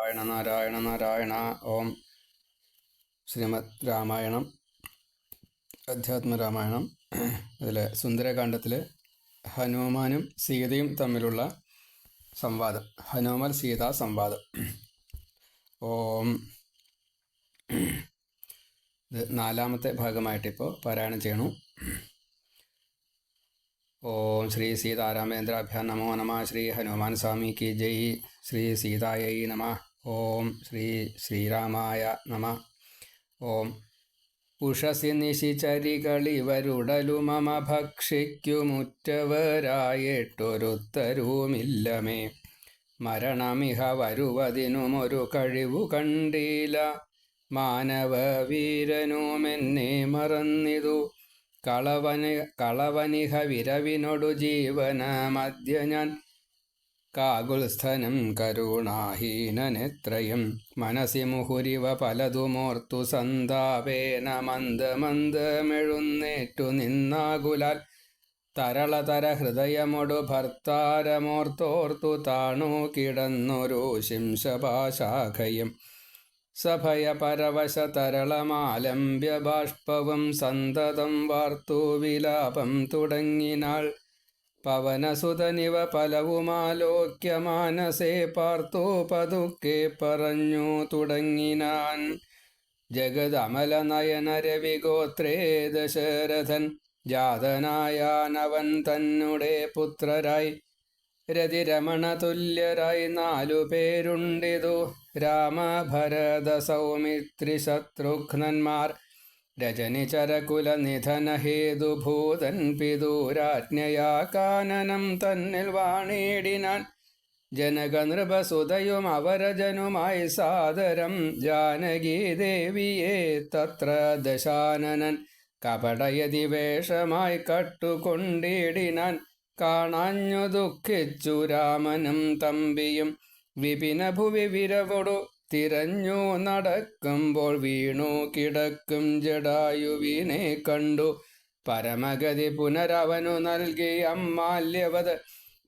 നാരായണ നാരായണ നാരായണ. ഓം. ശ്രീമദ് രാമായണം, അധ്യാത്മരാമായണം. അതിൽ സുന്ദരകാന്ഡത്തിൽ ഹനുമാനും സീതയും തമ്മിലുള്ള സംവാദം, ഹനുമാൻ സീതാ സംവാദം. ഓം. ഇത് നാലാമത്തെ ഭാഗമായിട്ടിപ്പോൾ പാരായണം ചെയ്യണു. ഓം ശ്രീ സീതാരാമേന്ദ്രാഭ്യാം നമോ നമ. ശ്രീ ഹനുമാൻ സ്വാമി കി ജയ്. ശ്രീ സീതായൈ നമ. ഓം ശ്രീ ശ്രീരാമായ നമ. ഓം. ഉഷസി നിശിചരികളിവരുടലു മമ ഭക്ഷിക്കുമുറ്റവരായിട്ടൊരുത്തരുമില്ലമേ. മരണമിഹ വരുവതിനുമൊരു കഴിവു കണ്ടീല. മാനവവീരനുമെന്നെ മറന്നിതു. കളവനിഹ വിരവിനൊടു ജീവനമദ്യ ഞാൻ. കാകുൽസ്ഥനം കരുണാഹീനനെത്രയും. മനസി മുഹുരിവ പലതുമോർത്തു സന്താപേന മന്ദമന്ദമെഴുന്നേറ്റു നിന്നാകുലാൽ. തരളതര ഹൃദയമൊടു ഭർത്താരമോർത്തോർത്തു താണു കിടന്നൊരു ശിംശപാശാഖയും. സഭയ പരവശ തരളമാലംബ്യ ബാഷ്പവും സന്തതം വാർത്തു വിലാപം തുടങ്ങിനാൾ. പവനസുതനിവ പലവുമാലോക്യ മാനസേ പാർത്തു പതുക്കെ പറഞ്ഞു തുടങ്ങിനാൻ. ജഗദമലനയന രവിഗോത്രേ ദശരഥൻ ജാതനായാനവൻ തന്നെ പുത്രരായി. രതിരമണ തുല്യരായി 4 പേരുണ്ടിതു. രാമഭരത സൗമിത്രി ശത്രുഘ്നന്മാർ. രജനിചരകുല നിധന ഹേതുഭൂതൻ പിതൂരാജ്ഞയാ കാനനം തന്നിൽ വാണിടിനാൻ. ജനകനൃപസുതയും അവരജനുമായി സാദരം. ജാനകി ദേവിയെ തത്ര ദശാനനൻ കപടയതി വേഷമായി കട്ടുകൊണ്ടിടിനാൻ. കാണാഞ്ഞു ദുഃഖിച്ചു രാമനും തമ്പിയും. വിപിന ഭുവി വിരവൊടു തിരഞ്ഞു നടക്കുമ്പോൾ വീണു കിടക്കും ജടായുവിനെ കണ്ടു. പരമഗതി പുനരവനു നൽകി അമ്മാല്യവത്.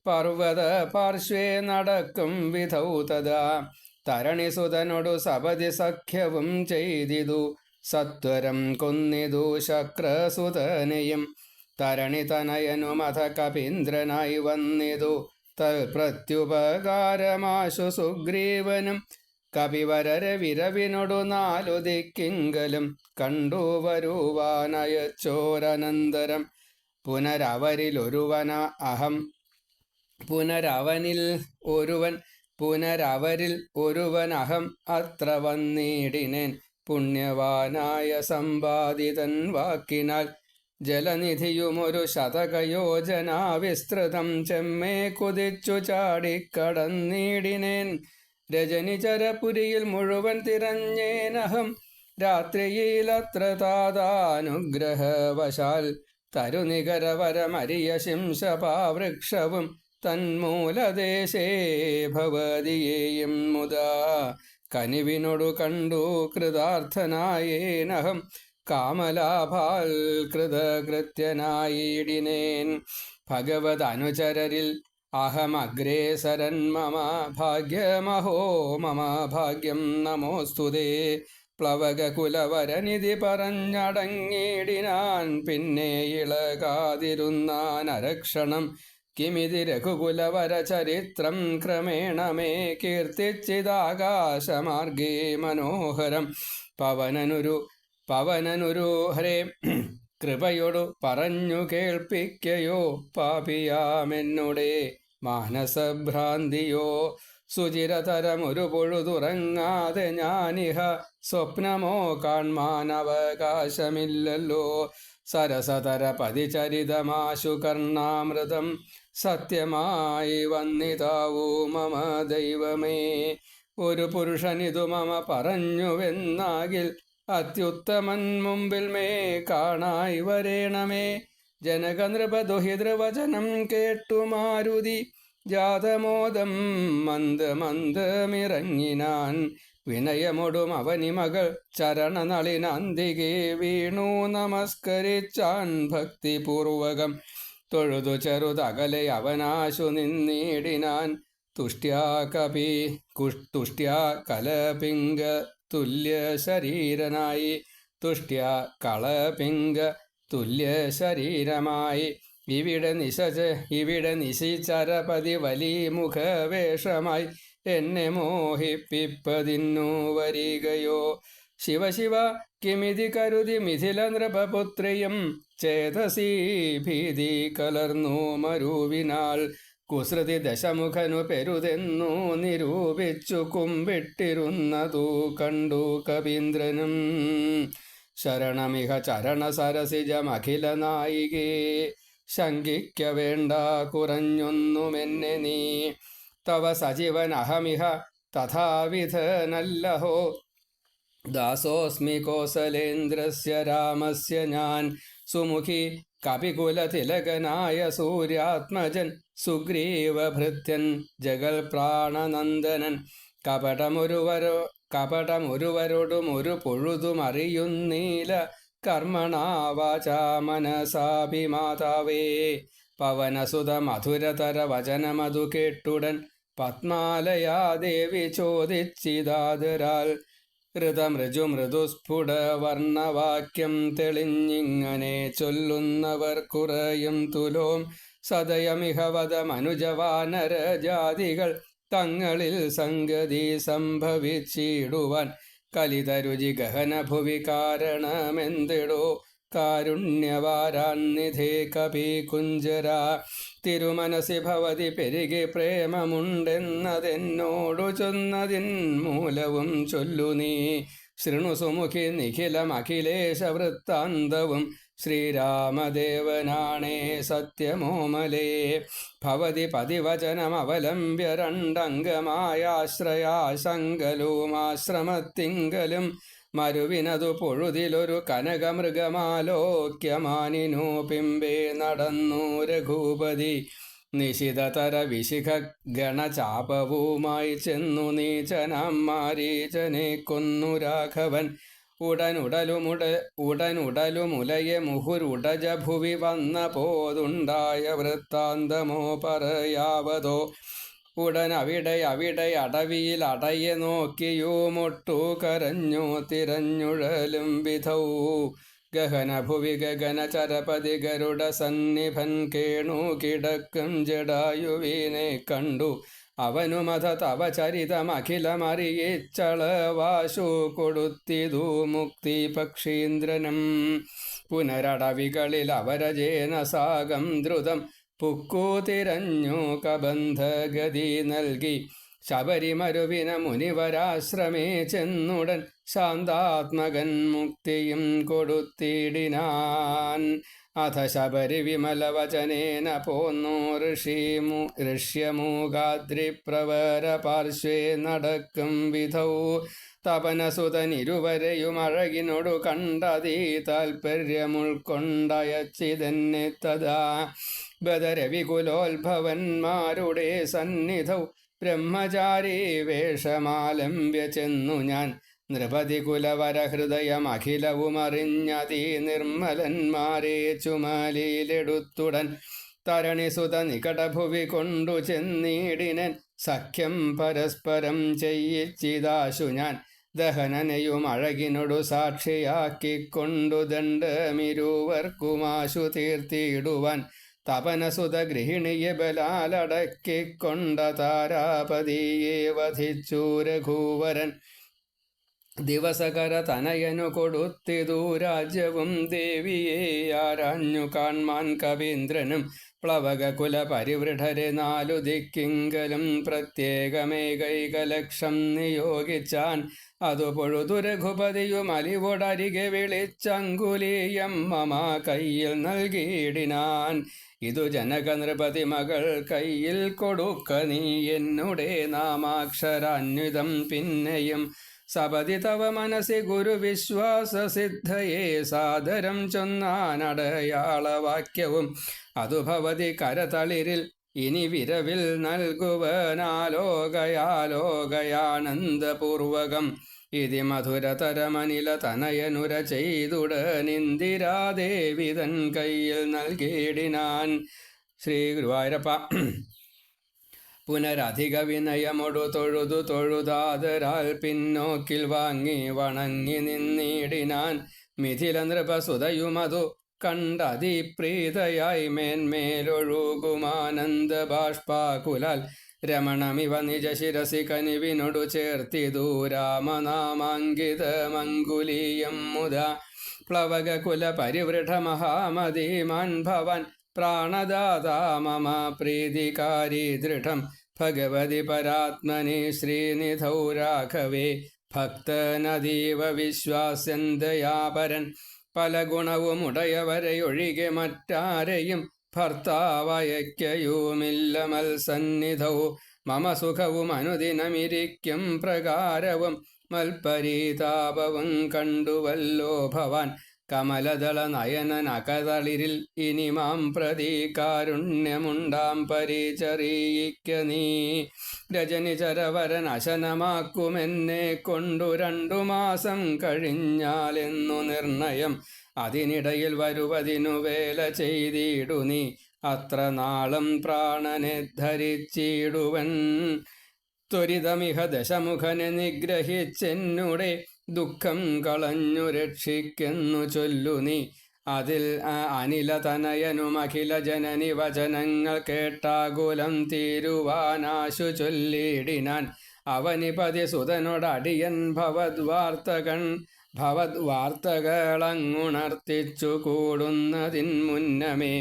പർവ്വത പാർശ്വേ നടക്കും വിധൗ തഥാ. തരണിസുതനൊടു സപതി സഖ്യവും ചെയ്തിതു. സത്വരം കൊന്നിതു ശക്രസുതനെയും. തരണിതനയനുമഥ കപീന്ദ്രനായി വന്നിതു. തൽപ്രത്യുപകാരമാശു സുഗ്രീവനും. കപിവരര വിരവിനൊടു 4 ദിക്കിങ്കലും കണ്ടു വരുവാനയച്ചോരനന്തരം. പുനരവരിൽ ഒരുവൻ അഹം അത്ര വന്നിടിനേൻ. പുണ്യവാനായ സമ്പാദിതൻ വാക്കിനാൽ. ജലനിധിയുമൊരു ശതകയോജനാ വിസ്തൃതം ചെമ്മേ കുതിച്ചു ചാടിക്കടന്നിടിനേൻ. രജനിചരപുരിയിൽ മുഴുവൻ തിരഞ്ഞേനഹം. രാത്രിയിലത്ര താതാനുഗ്രഹവശാൽ. തരുനികരവരമരിയ ശിംശപാവൃക്ഷവും തന്മൂലദേശേ ഭവതിയേയും മുതാ. കനിവിനൊടു കണ്ടു കൃതാർത്ഥനായേനഹം. കാമലാഭാൽ കൃതകൃത്യനായിടിനേൻ. ഭഗവദനുചരരിൽ അഹമഗ്രേസരൻ. മമ ഭാഗ്യമഹോ മമ ഭാഗ്യം നമോസ്തുതേ. പ്ലവകകുലവരനിധി പറഞ്ഞടങ്ങിടിനാൻ. പിന്നെ ഇളകാതിരുന്നാൻ അരക്ഷണം. കിമിതി രഘുകുലവര ചരിത്രം ക്രമേണ മേ കീർത്തിച്ചിതാകാശമാർഗേ മനോഹരം. പവനനുരു ഹരേ കൃപയൊടു പറഞ്ഞു കേൾപ്പിക്കയോ. പാപിയാമെന്നുടെ മാനസഭ്രാന്തിയോ. സുചിരതരമൊരു പൊഴുതുറങ്ങാതെ ഞാനിഹ. സ്വപ്നമോ കാൺമാനവകാശമില്ലല്ലോ. സരസതര പതിചരിതമാശു കർണാമൃതം. സത്യമായി വന്നിതാവൂ മമ ദൈവമേ. ഒരു പുരുഷനിതു മമ പറഞ്ഞുവെന്നാകിൽ. അത്യുത്തമൻ മുമ്പിൽ മേ കാണായി വരേണമേ. ജനകനൃപദുഹിതൃവചനം കേട്ടു മാരുതി. ജാതമോദം മന്ദമന്ദമിറങ്ങിനാൻ. വിനയമൊടും അവനി മകൾ ചരണനളിനാന്തികെ വീണു നമസ്കരിച്ചാൻ ഭക്തിപൂർവകം. തൊഴുതു ചെറുതകലെ അവനാശു നിന്നിടിനാൻ. തുഷ്ട്യാ കലപിംഗ തുല്യ ശരീരനായി തുഷ്ട്യാ കളപിംഗ തുല്യ ശരീരമായി ഇവിടെ നിശിചരപതി വലിമുഖവേഷമായി എന്നെ മോഹിപ്പിപ്പതിന്നു വരികയോ. ശിവശിവ കിമിതി കരുതി മിഥില നൃപപുത്രിയും ചേതസീ ഭീതി കലർന്നു മരുവിനാൾ കുസൃതി ദശമുഖനു പെരുതെന്നു നിരൂപിച്ചു കുമ്പിട്ടിരുന്നതു കണ്ടു കവീന്ദ്രനും. ശരണമിഹ ചരണ സരസിജമഖില നായികേ ശങ്കിക്ക വേണ്ട കുറഞ്ഞൊന്നുമെന്നെ നീ. തവ സജീവനഹമിഹ തഥാവിധനല്ലഹോ ദാസോസ്മി കോസലേന്ദ്രസ്യ രാമസ്യ ഞാൻ. സുമുഖി കപികുലതിലകനായ സൂര്യാത്മജൻ സുഗ്രീവഭൃത്യൻ ജഗൽ പ്രാണനന്ദനൻ. കപടമൊരുവരോടുമൊരു പൊഴുതുമറിയുന്നീല കർമ്മണാ വാചാ മനസാഭിമാതാവേ. പവനസുത മധുരതര വചനമതു കേട്ടുടൻ പത്മാലയാ ദേവി ചോദിച്ചിതാദരാൽ മൃദുസ്ഫുട വർണ്ണവാക്യം തെളിഞ്ഞിങ്ങനെ ചൊല്ലുന്നവർ കുറയും തുലോം. സദയമിഹവത മനുജവാനര ജാതികൾ തങ്ങളിൽ സംഗതി സംഭവിച്ചിടുവാൻ കലിതരുചി ഗഹന ഭുവി കാരണമെന്തിടോ. കാരുണ്യവാരാന്നിധേ കപി കുഞ്ചര തിരുമനസി ഭവതി പെരുകി പ്രേമമുണ്ടെന്നതെന്നോടു ചൊന്നതിൻ മൂലവും ചൊല്ലു നീ. ശൃണു സുമുഖി നിഖിലമഖിലേശ വൃത്താന്തവും ശ്രീരാമദേവനാണേ സത്യമോമലേ. ഭവതി പതിവചനമവലംബ്യ രണ്ടംഗമായാശ്രയാശങ്കലും ആശ്രമത്തിങ്കലും മരുവിനതു പൊഴുതിലൊരു കനകമൃഗമാലോക്യമാനിനു പിമ്പേ നടന്നു രഘുപതി. നിശിതതര വിശിഖ ഗണചാപവുമായി ചെന്നു നീചനാം മാരീചനെ കൊന്നു രാഘവൻ. ഉടനുടലുമുലയെ മുഹുരുടജ ഭുവി വന്ന പോതുണ്ടായ വൃത്താന്തമോ പറയാവതോ. ഉടനവിടെ അടവിയിൽ അടയെ നോക്കിയുമൊട്ടു കരഞ്ഞു തിരഞ്ഞുഴലും വിധൗ. ഗഹനഭുവി ഗഗന ചരപതി ഗരുഡ സന്നിഭൻ കേണു കിടക്കും ജടായുവിനെ കണ്ടു. അവനുമത തവ ചരിതമഖിലമറിയിച്ചളവാശു കൊടുത്തിതു മുക്തി പക്ഷീന്ദ്രനും. പുനരടവികളിൽ അവരജേന സാഗം ദ്രുതം പുക്കു തിരഞ്ഞു കബന്ധഗതി നൽകി. ശബരിമരുവിന മുനിവരാശ്രമേ ചെന്നുടൻ ശാന്താത്മകൻ മുക്തിയും കൊടുത്തിടിനാൻ. അഥ ശബരി വിമലവചനേന പോന്നു ഋഷ്യമൂകാദ്രിപ്രവര പാർശ്വേ നടക്കും വിധൗ. തപനസുതനിരുവരെയും അഴകിനോടു കണ്ടതീ താൽപര്യമുൾക്കൊണ്ടയച്ചിതെന്നെ തഥാ. ബദരവികുലോത്ഭവന്മാരുടെ സന്നിധൗ ബ്രഹ്മചാരി വേഷമാലംബ്യ ചെന്നു ഞാൻ. നൃപതി കുലവരഹൃദയമഖിലവുമറിഞ്ഞതീ നിർമ്മലന്മാരെ ചുമലിലെടുത്തുടൻ. തരണിസുത നികടഭുവി കൊണ്ടു ചെന്നീടിനൻ സഖ്യം പരസ്പരം ചെയ്യിച്ചിതാശു ഞാൻ. ദഹനനെയും അഴകിനോടു സാക്ഷിയാക്കിക്കൊണ്ടു ദണ്ഡമിരുവർക്കുമാശു തീർത്തിടുവാൻ. തപനസുത ഗൃഹിണിയെ ബലാലടക്കിക്കൊണ്ട താരാപതിയെ വധിച്ചു രഘുവരൻ. ദിവസകര തനയനു കൊടുത്തിതു രാജ്യവും ദേവിയെ ആരാഞ്ഞു കാൺമാൻ കവീന്ദ്രനും. പ്ലവകകുല പരിവൃഢരെ നാലു ദിക്കിങ്കലും പ്രത്യേകമേകൈകലക്ഷം നിയോഗിച്ചാൻ. അതു പൊഴുതു രഘുപതിയും അലിവോടരികെ വിളിച്ചങ്കുലീയം മമ കയ്യിൽ നൽകിയിടിനാൻ. ഇതു ജനക നൃപതി മകൾ കയ്യിൽ കൊടുക്ക നീ എന്നുടെ നാമാക്ഷരാന്വിതം പിന്നെയും. സപതി തവ മനസി ഗുരുവിശ്വാസ സിദ്ധയെ സാദരം ചൊന്നാനടയാളവാക്യവും. അതു ഭവതി കരതളിരിൽ ഇനി വിരവിൽ നൽകുവനാലോകയാലോകയാനന്ദപൂർവകം. ഇതി മധുരതരമനില തനയനുര ചെയ്തുടനിന്ദിരാദേവിതൻ കയ്യിൽ നൽകിയിടിനാൻ. ശ്രീ ഗുരുവായൂരപ്പ. പുനരധിക വിനയമൊടു തൊഴുതു തൊഴുതാതരാൽ പിന്നോക്കിൽ വാങ്ങി വണങ്ങി നിന്നിടിനാൻ. മിഥില നൃപസുതയുമതു കണ്ടതിപ്രീതയായി മേന്മേലൊഴുകുമാനന്ദ ബാഷ്പാകുലാൽ രമണമിവ നിജ ശിരസി കനിവിനൊടു ചേർത്തിതു രാമനാമാങ്കിതമങ്കുലീയം മുദാ. പ്ലവകകുല പരിവൃഢ മഹാമതീമാൻ ഭവാൻ പ്രാണദാതാ മമ പ്രീതികാരി ദൃഢം. ഭഗവതി പരാത്മനി ശ്രീനിധൗ രാഘവേ ഭക്തനതീവ വിശ്വാസ്യൻ ദയാപരൻ. പല ഗുണവുമുടയവരെയൊഴികെ മറ്റാരെയും ഭർത്താവയക്കയുമില്ല മൽസന്നിധൗ. മമ സുഖവും അനുദിനമിരിക്കും പ്രകാരവും മൽപരീതാപവും കണ്ടുവല്ലോ ഭവാൻ. കമലദള നയനനകതളിരിൽ ഇനി മാം പ്രതി കാരുണ്യമുണ്ടാം പരിചറിയിക്ക നീ. രജനിചരവരൻ അശനമാക്കുമെന്നെ കൊണ്ടു 2 മാസം കഴിഞ്ഞാലെന്നു നിർണയം. അതിനിടയിൽ വരുവതിനു വേല ചെയ്തിടു നീ. അത്ര നാളും പ്രാണനെ ധരിച്ചിടുവൻ. ത്വരിതമിഹ ദശമുഖനെ നിഗ്രഹിച്ചെന്നുടെ ദുഃഖം കളഞ്ഞു രക്ഷിക്കെന്നു ചൊല്ലു നീ. അതിൽ അനിലതനയനും അഖില ജനനി വചനങ്ങൾ കേട്ടാകുലം തീരുവാനാശു ചൊല്ലിടിനാൻ. അവനിപതി സുതനോടടിയൻ ഭവദ്വാർത്തകളങ്ങുണർത്തിച്ചു കൂടുന്നതിൻ മുന്നമേ.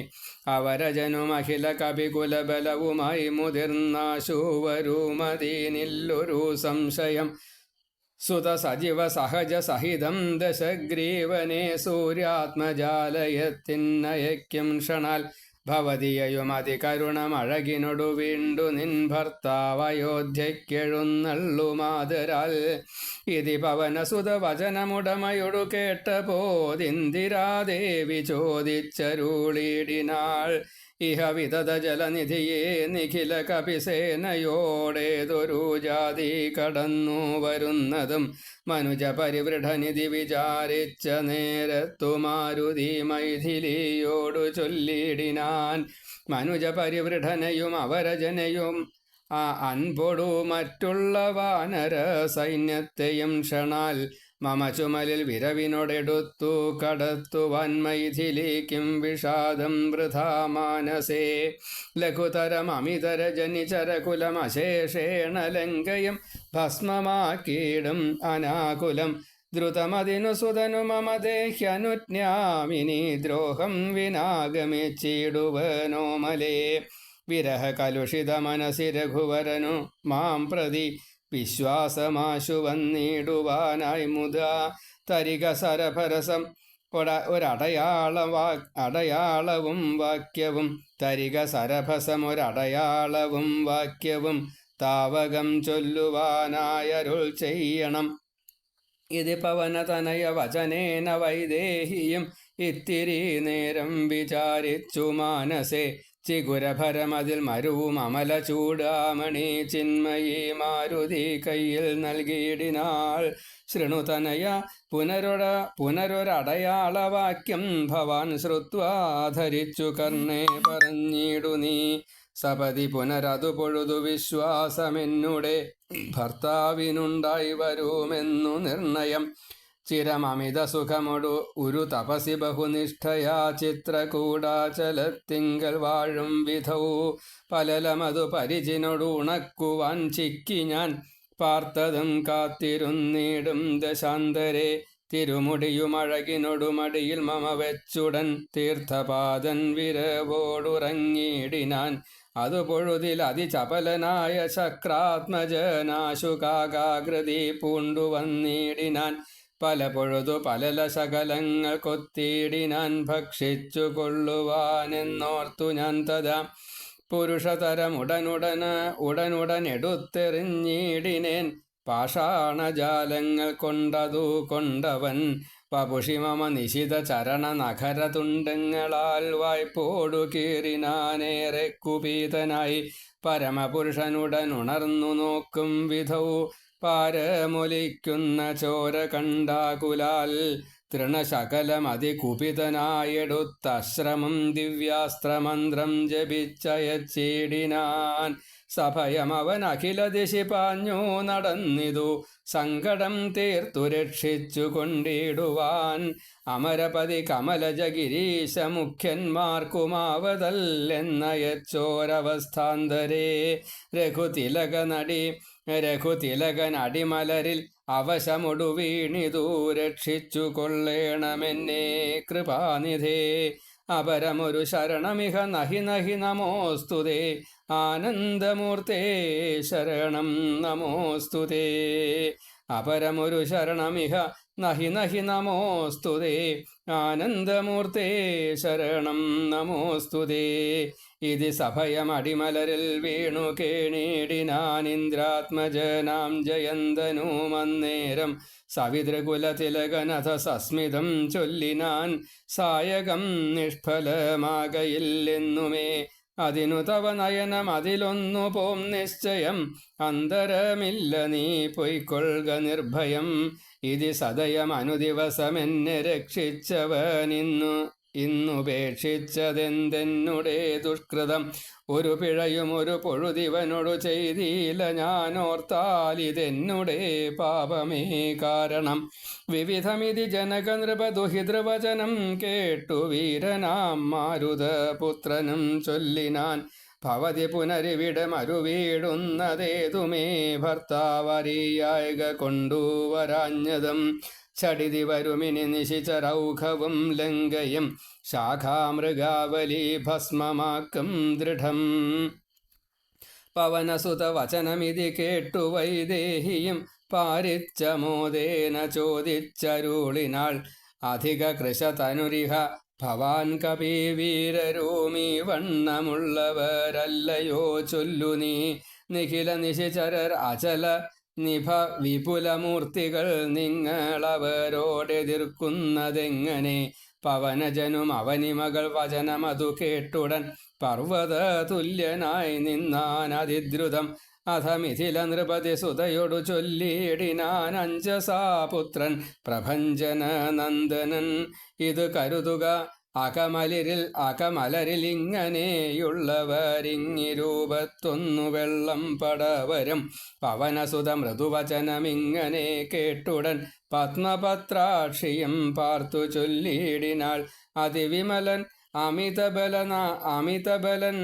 അവരജനുമഖില കപികുലബലവുമായി മുതിർന്നാശു വരുമതീനില്ലൊരു സംശയം. സുത സജീവ സഹജ സഹിതം ദശഗ്രീവനെ സൂര്യാത്മജാലയത്തിനയക്കും ക്ഷണാൽ. ഭവതിയയും അതികരുണമഴകിനൊടു വീണ്ടു നിൻ ഭർത്താവയോധ്യയ്ക്കെഴുന്നള്ളുമാതരാൽ. ഇതി പവനസുത വചനമുടമയൊടു കേട്ടപോദിന്ദിരാദേവി ചോദിച്ചരുളിടിനാൾ. ഇഹ വിതത ജലനിധിയെ നിഖില കപിസേനയോടേതൊരു ജാതി കടന്നു വരുന്നതും. മനുജ പരിവൃഢനിധി വിചാരിച്ച നേരത്തു മാരുതി മൈഥിലിയോടു ചൊല്ലിടിനാൻ. മനുജ പരിവൃഢനെയും അവരജനെയും അൻപൊടു മറ്റുള്ള വാനര സൈന്യത്തെയും ക്ഷണാൽ മമ ചുമലിൽ വിരവിനോടെടുത്തു കടത്തുവാൻ മൈഥിലിക്കും വിഷാദം വൃഥാ മാനസേ. ലഘുതരമമിതര ജനിചരകുലമശേഷേണ ലങ്കയും ഭസ്മമാക്കിയിടും അനാകുലം. ദ്രുതമതിനു സുതനു മമ ദേഹ്യനുജ്ഞാമിനി ദ്രോഹം വിനാഗമിച്ചിടുവനോമലേ. വിരഹ കലുഷിത മനസി രഘുവരനു മാം പ്രതി വിശ്വാസമാശു വന്നിടുവാനായി മുതാ. തരിക സരഭരസം ഒരടയാളവും വാക്യവും. തരിക സരഭസമൊരടയാളവും വാക്യവും താവകം ചൊല്ലുവാനായരുൾ ചെയ്യണം. ഇത് പവനതനയ വചനേന വൈദേഹിയും ഇത്തിരി നേരം വിചാരിച്ചു മാനസേ. ചിഗുരഭരമതിൽ മരുവും അമല ചൂടാമണി ചിന്മയി മാരുതി കയ്യിൽ നൽകിയിടിനാൾ. ശൃണുതനയ പുനരൊരടയാളവാക്യം ഭവാൻ ശ്രുത്വാ ധരിച്ചു കർണേ പറഞ്ഞിടു നീ. സപതി പുനരതു പൊഴുതു വിശ്വാസമെന്നുടെ ഭർത്താവിനുണ്ടായി വരുമെന്നു നിർണയം. ചിരമമിത സുഖമൊടു ഒരു തപസി ബഹുനിഷ്ഠയാ ചിത്രകൂടാചലത്തിങ്കൽ വാഴും വിധൗ. പലലമതു പരിചിനൊടു ഉണക്കുവാൻ ചിക്കി ഞാൻ പാർത്തതും കാത്തിരുന്നിടും ദശാന്തരെ. തിരുമുടിയുമഴകിനൊടുമടിയിൽ മമ വെച്ചുടൻ തീർത്ഥപാദൻ വിരവോടുറങ്ങിയിടിനാൻ. അതു പൊഴുതിൽ അതിചപലനായ ശക്രാത്മജനാശുകാകൃതി പൂണ്ടുവന്നിടിനാൻ. പല പൊഴുതു പലല ശകലങ്ങൾ കൊത്തിയിടിനാൻ ഭക്ഷിച്ചു കൊള്ളുവാനെന്നോർത്തു ഞാൻ തഥാ. പുരുഷതരമുടനുടനെടുത്തെറിഞ്ഞിടിനേൻ പാഷാണജാലങ്ങൾ കൊണ്ടതു കൊണ്ടവൻ. വപുഷി മമ നിശിത ചരണ നഖര തുണ്ടങ്ങളാൽ വായ്പോടു കീറിനാനേറെ കുപീതനായി. പരമപുരുഷനുടനുണർന്നു നോക്കും വിധൗ പാരമൊലിക്കുന്ന ചോര കണ്ടാകുലാൽ. തൃണശകലമതികുപിതനായെടുത്തശ്രമം ദിവ്യാസ്ത്രമന്ത്രം ജപിച്ചയച്ചിടിനാൻ. സഭയമവൻ അഖില ദിശി പാഞ്ഞു നടന്നിതു സങ്കടം തീർത്തു രക്ഷിച്ചു കൊണ്ടിടുവാൻ. അമരപതി കമലജഗിരീശ മുഖ്യന്മാർക്കുമാവതല്ലെന്നയച്ചോരവസ്ഥാന്തരേ. രഘുതിലകനടിമലരിൽ അവശമൊടു വീണിതു രക്ഷിച്ചു കൊള്ളേണമെന്നെ കൃപാനിധേ. അപരമൊരു ശരണമിഹ നഹി നഹി നമോസ്തുതേ. ആനന്ദമൂർത്തേ ശരണം നമോസ്തുതേ. അപരമൊരു ശരണമിഹ നഹി നഹി നമോസ്തുതേ. ആനന്ദമൂർത്തേ ശരണം നമോസ്തുതേ. ഇതി സഭയമടിമലരിൽ വീണു കേണീടിനാനിന്ദ്രാത്മജനാം ജയന്തനുമന്നേരം. സവിതൃകുലതിലകനഥ സസ്മിതം ചൊല്ലിനാൻ സായകം നിഷ്ഫലമാകയില്ലെന്നുമേ. അതിനു തവ നയനം അതിലൊന്നു പോം നിശ്ചയം. അന്തരമില്ല നീ പൊയ്ക്കൊള്ളുക നിർഭയം. ഇതി സദയം അനുദിവസമെന്നെ ഇന്നുപേക്ഷിച്ചതെന്തെന്നുടെ ദുഷ്കൃതം. ഒരു പിഴയും ഒരു പൊഴുതിവനോടു ചെയ്തില്ല ഞാനോർത്താലിതെന്നുടെ പാപമേ കാരണം. വിവിധമിതി ജനകനൃപദുഹിതൃവചനം കേട്ടു വീരനാം മാരുതപുത്രനും ചൊല്ലിനാൻ. ഭവതി പുനരിവിടെ മരുവീടുന്നതേതുമേ ഭർത്താവറിയായക കൊണ്ടുവരാഞ്ഞതും. ചടിതി വരുമിനി നിശിചരൗഘവും ലങ്കയും ശാഖാമൃഗാവലി ഭസ്മമാക്കും ദൃഢം. പവനസുത വചനമിതി കേട്ടു വൈദേഹിയും പാരിച്ചമോദേന ചോദിച്ചരുളിനാൾ. അധിക കൃശതനുരിഹ ഭവാൻ കപിവീരരോമീ വണ്ണമുള്ളവരല്ലയോ ചൊല്ലു നീ. നിഖില നിശിചരർ അചല നിഭ വിപുലമൂർത്തികൾ നിങ്ങളവരോടെതിർക്കുന്നതെങ്ങനെ. പവനജനും അവനിമകൾ വചനമതു കേട്ടുടൻ പർവ്വത തുല്യനായി നിന്നാനതിദ്രുതം. അധ മിഥില നൃപതി സുതയൊടു ചൊല്ലിയിടിനാൻ അഞ്ജസാപുത്രൻ പ്രഭഞ്ജന നന്ദനൻ. ഇത് കരുതുക അകമലരിൽ ഇങ്ങനെയുള്ളവരിങ്ങിരൂപത്തൊന്നു വെള്ളം പടവരും. പവനസുത മൃദുവചനമിങ്ങനെ കേട്ടുടൻ പത്മപത്രാക്ഷിയും പാർത്തു ചൊല്ലിയിടിനാൾ. അതിവിമലൻ അമിതബലൻ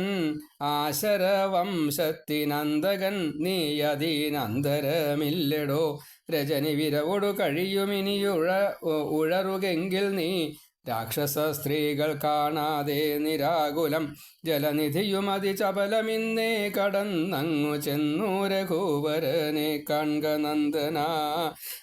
ആശരവംശത്തിനന്തകൻ നീയതീനന്തരമില്ലടോ. രജനി വിരവൊടു കഴിയുമിനിയുഴറുകെങ്കിൽ നീ രാക്ഷസ സ്ത്രീകൾ കാണാതെ നിരാകുലം. ജലനിധിയുമതി ചപലമിന്നേ കടന്നങ്ങു ചെന്നു രഘുവരനെ കാൺക നന്ദന.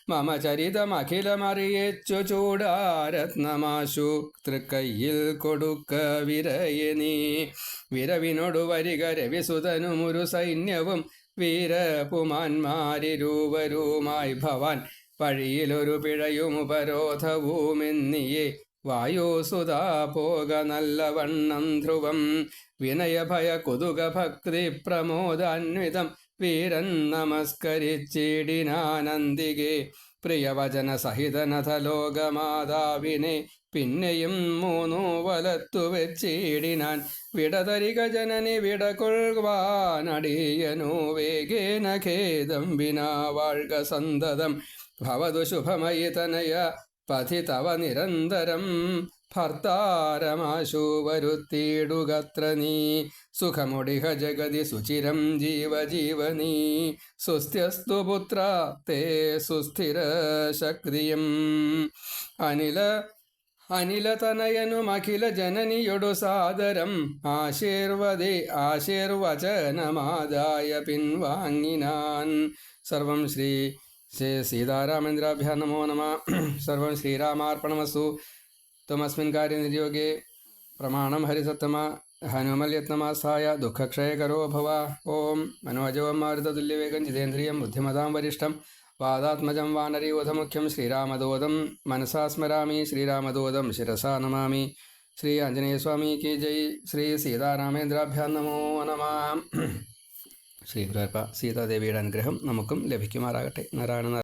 മമ ചരിതമഖിലമറിയിച്ചു ചൂടാരത്നമാശു തൃക്കയ്യിൽ കൊടുക്ക വിരയെ നീ. വിരവിനോടു വരിക രവിസുതനുമൊരു സൈന്യവും വീരപുമാന്മാരിരൂപരുമായി ഭവാൻ. വഴിയിലൊരു പിഴയും ഉപരോധവുമെന്നിയേ വായുസുതാ പോക നല്ലവണ്ണം ധ്രുവം. വിനയഭയ കുതുക ഭക്തി പ്രമോദാന്വിതം വീരൻ നമസ്കരിച്ചിടിനാനന്ദികെ. പ്രിയവചന സഹിതനഥ ലോകമാതാവിനെ പിന്നെയും മൂന്നു വലത്തു വെച്ചിടിനാൻ. വിടതരിക ജനനി വിടകൊള്ളുവാനടിയനു വേഗേന ഖേദം വിനാ വാഴ്ക സന്തതം. ഭവതു ശുഭമയി തനയ പഥി തവ നിരന്തരം. ഭർത്താരമാശു വരുത്തിയിടുകത്ര നീ. സുഖമുടിഹ ജഗതി സുചിരം ജീവജീവനീ. സുസ്ഥ്യസ്തു പുത്ര തേ സുസ്ഥിര ശക്തിയും. അനിലതനയനുമഖില ജനനിയൊടു സാദരം ആശീർവചനമാദായ പിൻവാങ്ങിനാൻ. സർവം ശ്രീ സീതാരാമേന്ദ്രാഭ്യാം നമോ നമഃ. സർവം ശ്രീരാമാർപ്പണമസ്തു. ത്വമസ്മിൻ കാര്യനിര്യോഗേ പ്രമാണം ഹരിസത്തമ ഹനുമൽയത്നമാസ്ഥായ ദുഃഖക്ഷയകരോ ഭവ. ഓം മനോജവം മാരുതതുല്യവേഗം ജിതേന്ദ്രിയം ബുദ്ധിമതാം വരിഷ്ഠം വാദാത്മജം വാനരീവധമുഖ്യം ശ്രീരാമദൂതം മനസാ സ്മരാമി. ശ്രീരാമദൂതം ശിരസാ നമാമി. ശ്രീ ആഞ്ജനേയസ്വാമി കി ജയ്. ശ്രീ സീതാരാമേന്ദ്രാഭ്യാം നമോ നമഃ. ശ്രീ ഗുരുവായൂരപ്പ സീതാദേവിയുടെ അനുഗ്രഹം നമുക്കും ലഭിക്കുമാറാകട്ടെ. നാരായണ